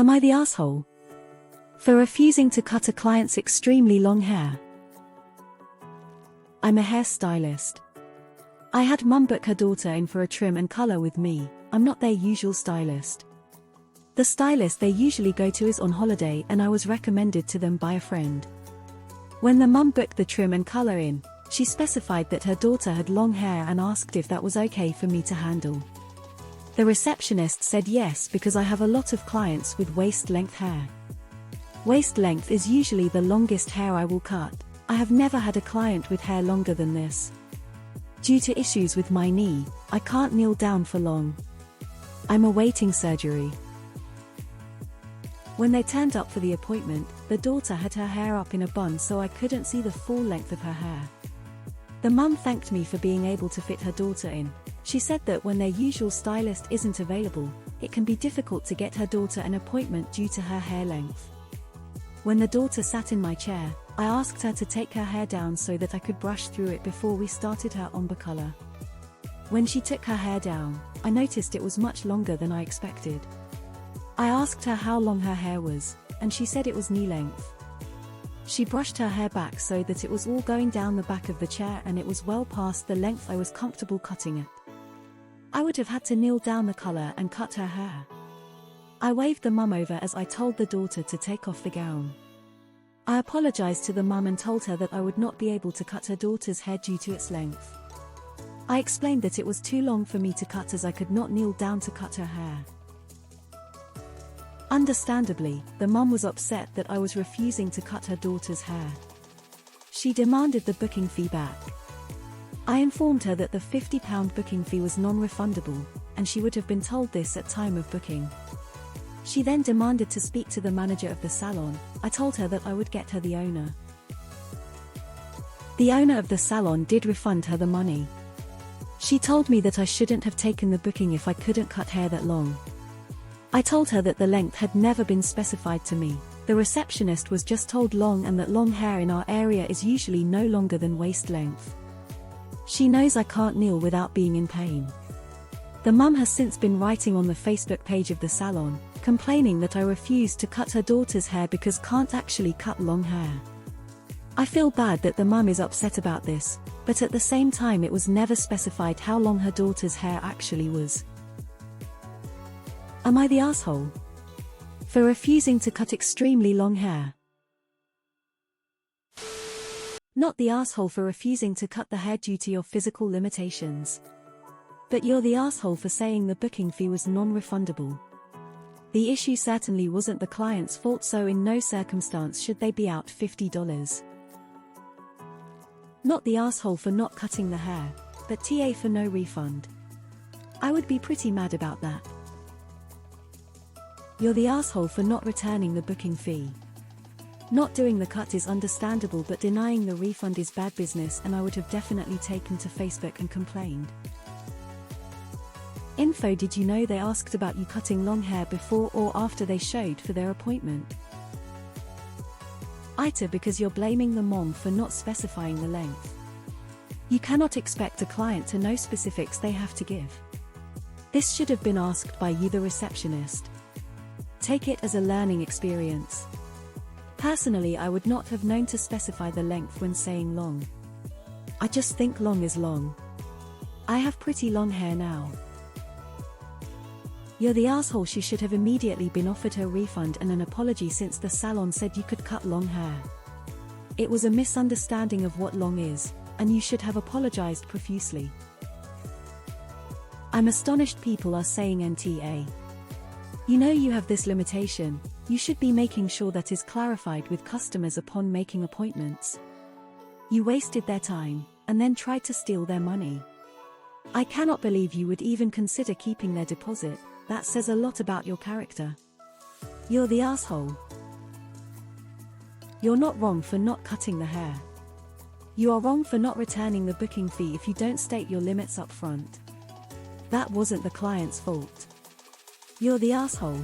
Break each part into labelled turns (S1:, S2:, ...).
S1: Am I the asshole for refusing to cut a client's extremely long hair? I'm a hairstylist. I had mum book her daughter in for a trim and color with me. I'm not their usual stylist. The stylist they usually go to is on holiday and I was recommended to them by a friend. When the mum booked the trim and color in, she specified that her daughter had long hair and asked if that was okay for me to handle. The receptionist said yes because I have a lot of clients with waist-length hair. Waist length is usually the longest hair I will cut. I have never had a client with hair longer than this. Due to issues with my knee, I can't kneel down for long. I'm awaiting surgery. When they turned up for the appointment, the daughter had her hair up in a bun so I couldn't see the full length of her hair. The mum thanked me for being able to fit her daughter in. She said that when their usual stylist isn't available, it can be difficult to get her daughter an appointment due to her hair length. When the daughter sat in my chair, I asked her to take her hair down so that I could brush through it before we started her ombre color. When she took her hair down, I noticed it was much longer than I expected. I asked her how long her hair was, and she said it was knee length. She brushed her hair back so that it was all going down the back of the chair and it was well past the length I was comfortable cutting it. I would have had to kneel down the color and cut her hair. I waved the mum over as I told the daughter to take off the gown. I apologized to the mum and told her that I would not be able to cut her daughter's hair due to its length. I explained that it was too long for me to cut as I could not kneel down to cut her hair. Understandably, the mum was upset that I was refusing to cut her daughter's hair. She demanded the booking fee back. I informed her that the £50 booking fee was non-refundable, and she would have been told this at time of booking. She then demanded to speak to the manager of the salon. I told her that I would get her the owner. The owner of the salon did refund her the money. She told me that I shouldn't have taken the booking if I couldn't cut hair that long. I told her that the length had never been specified to me. The receptionist was just told long and that long hair in our area is usually no longer than waist length. She knows I can't kneel without being in pain. The mum has since been writing on the Facebook page of the salon, complaining that I refused to cut her daughter's hair because can't actually cut long hair. I feel bad that the mum is upset about this, but at the same time it was never specified how long her daughter's hair actually was. Am I the asshole for refusing to cut extremely long hair? Not the asshole for refusing to cut the hair due to your physical limitations. But you're the asshole for saying the booking fee was non-refundable. The issue certainly wasn't the client's fault, so in no circumstance should they be out $50. Not the asshole for not cutting the hair, but TA for no refund. I would be pretty mad about that. You're the asshole for not returning the booking fee. Not doing the cut is understandable, but denying the refund is bad business, and I would have definitely taken to Facebook and complained. Info: did you know they asked about you cutting long hair before or after they showed for their appointment? AITA: because you're blaming the mom for not specifying the length. You cannot expect a client to know specifics they have to give. This should have been asked by you, the receptionist. Take it as a learning experience. Personally, I would not have known to specify the length when saying long. I just think long is long. I have pretty long hair now. You're the asshole. She should have immediately been offered her refund and an apology, since the salon said you could cut long hair. It was a misunderstanding of what long is, and you should have apologized profusely. I'm astonished people are saying NTA. You know you have this limitation. You should be making sure that is clarified with customers upon making appointments. You wasted their time, and then tried to steal their money. I cannot believe you would even consider keeping their deposit. That says a lot about your character. You're the asshole. You're not wrong for not cutting the hair. You are wrong for not returning the booking fee if you don't state your limits up front. That wasn't the client's fault. You're the asshole.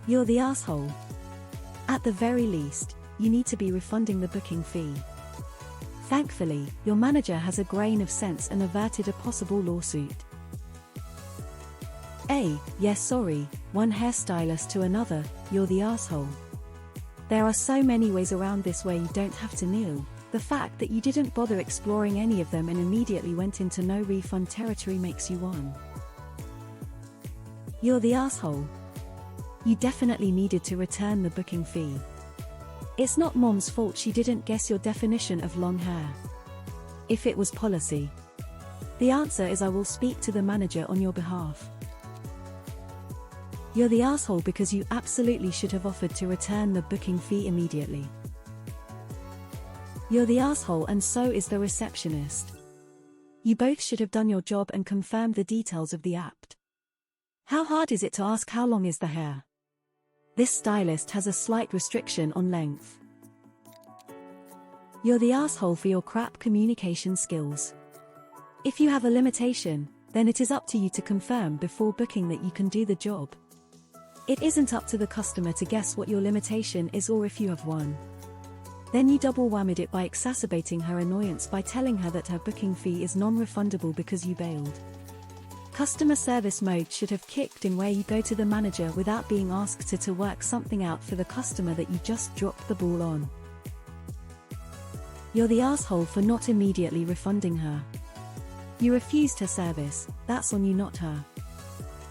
S1: You're the asshole. At the very least, you need to be refunding the booking fee. Thankfully, your manager has a grain of sense and averted a possible lawsuit. Yes, sorry, one hairstylist to another, you're the asshole. There are so many ways around this where you don't have to kneel. The fact that you didn't bother exploring any of them and immediately went into no refund territory makes you one. You're the asshole. You definitely needed to return the booking fee. It's not Mom's fault she didn't guess your definition of long hair. If it was policy. The answer is I will speak to the manager on your behalf. You're the asshole because you absolutely should have offered to return the booking fee immediately. You're the asshole and so is the receptionist. You both should have done your job and confirmed the details of the app. How hard is it to ask how long is the hair? This stylist has a slight restriction on length. You're the asshole for your crap communication skills. If you have a limitation, then it is up to you to confirm before booking that you can do the job. It isn't up to the customer to guess what your limitation is or if you have one. Then you double whammied it by exacerbating her annoyance by telling her that her booking fee is non-refundable because you bailed. Customer service mode should have kicked in where you go to the manager without being asked to work something out for the customer that you just dropped the ball on. You're the asshole for not immediately refunding her. You refused her service, that's on you not her.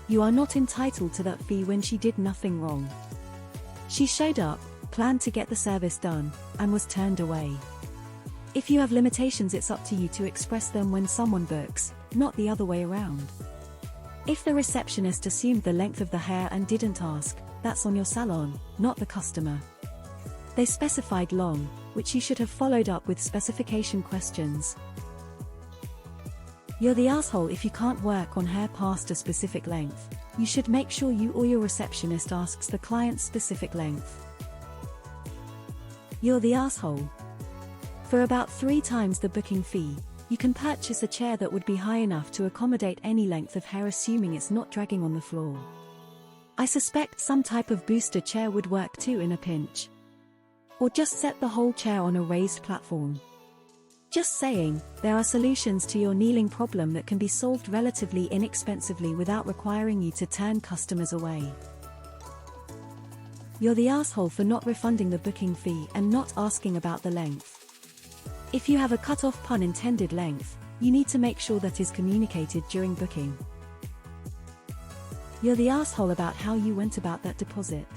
S1: You are not entitled to that fee when she did nothing wrong. She showed up, planned to get the service done, and was turned away. If you have limitations it's up to you to express them when someone books, not the other way around. If the receptionist assumed the length of the hair and didn't ask, that's on your salon, not the customer. They specified long, which you should have followed up with specification questions. You're the asshole if you can't work on hair past a specific length. You should make sure you or your receptionist asks the client's specific length. You're the asshole. For about 3 times the booking fee, you can purchase a chair that would be high enough to accommodate any length of hair assuming it's not dragging on the floor. I suspect some type of booster chair would work too in a pinch. Or just set the whole chair on a raised platform. Just saying, there are solutions to your kneeling problem that can be solved relatively inexpensively without requiring you to turn customers away. You're the asshole for not refunding the booking fee and not asking about the length. If you have a cut-off pun intended length, you need to make sure that is communicated during booking. You're the asshole about how you went about that deposit.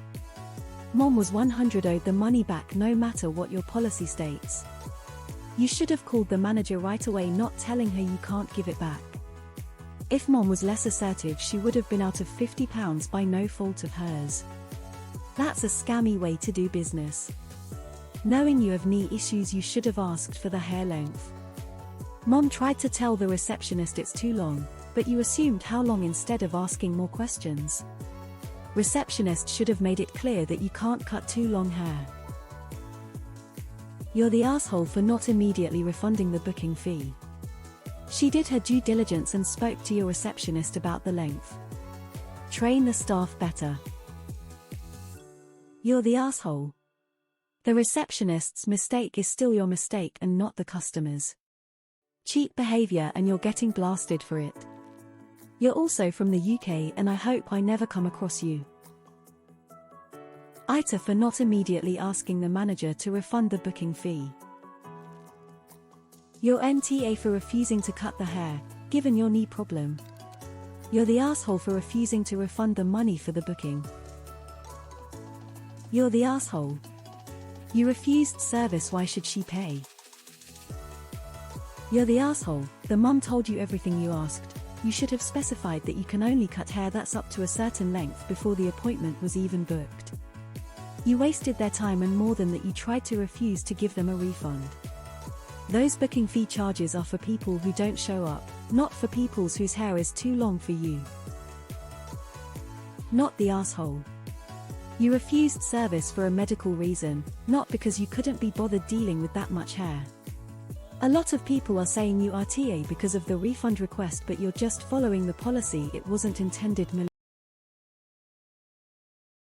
S1: Mom was 100 owed the money back no matter what your policy states. You should have called the manager right away, not telling her you can't give it back. If Mom was less assertive she would have been out of £50 by no fault of hers. That's a scammy way to do business. Knowing you have knee issues you should have asked for the hair length. Mom tried to tell the receptionist it's too long, but you assumed how long instead of asking more questions. Receptionist should have made it clear that you can't cut too long hair. You're the asshole for not immediately refunding the booking fee. She did her due diligence and spoke to your receptionist about the length. Train the staff better. You're the asshole. The receptionist's mistake is still your mistake and not the customer's. Cheap behavior and you're getting blasted for it. You're also from the UK and I hope I never come across you. AITA for not immediately asking the manager to refund the booking fee. You're NTA for refusing to cut the hair, given your knee problem. You're the asshole for refusing to refund the money for the booking. You're the asshole. You refused service, why should she pay? You're the asshole, the mum told you everything you asked. You should have specified that you can only cut hair that's up to a certain length before the appointment was even booked. You wasted their time and more than that you tried to refuse to give them a refund. Those booking fee charges are for people who don't show up, not for people whose hair is too long for you. Not the asshole. You refused service for a medical reason, not because you couldn't be bothered dealing with that much hair. A lot of people are saying you are TA because of the refund request, but you're just following the policy. It wasn't intended maliciously.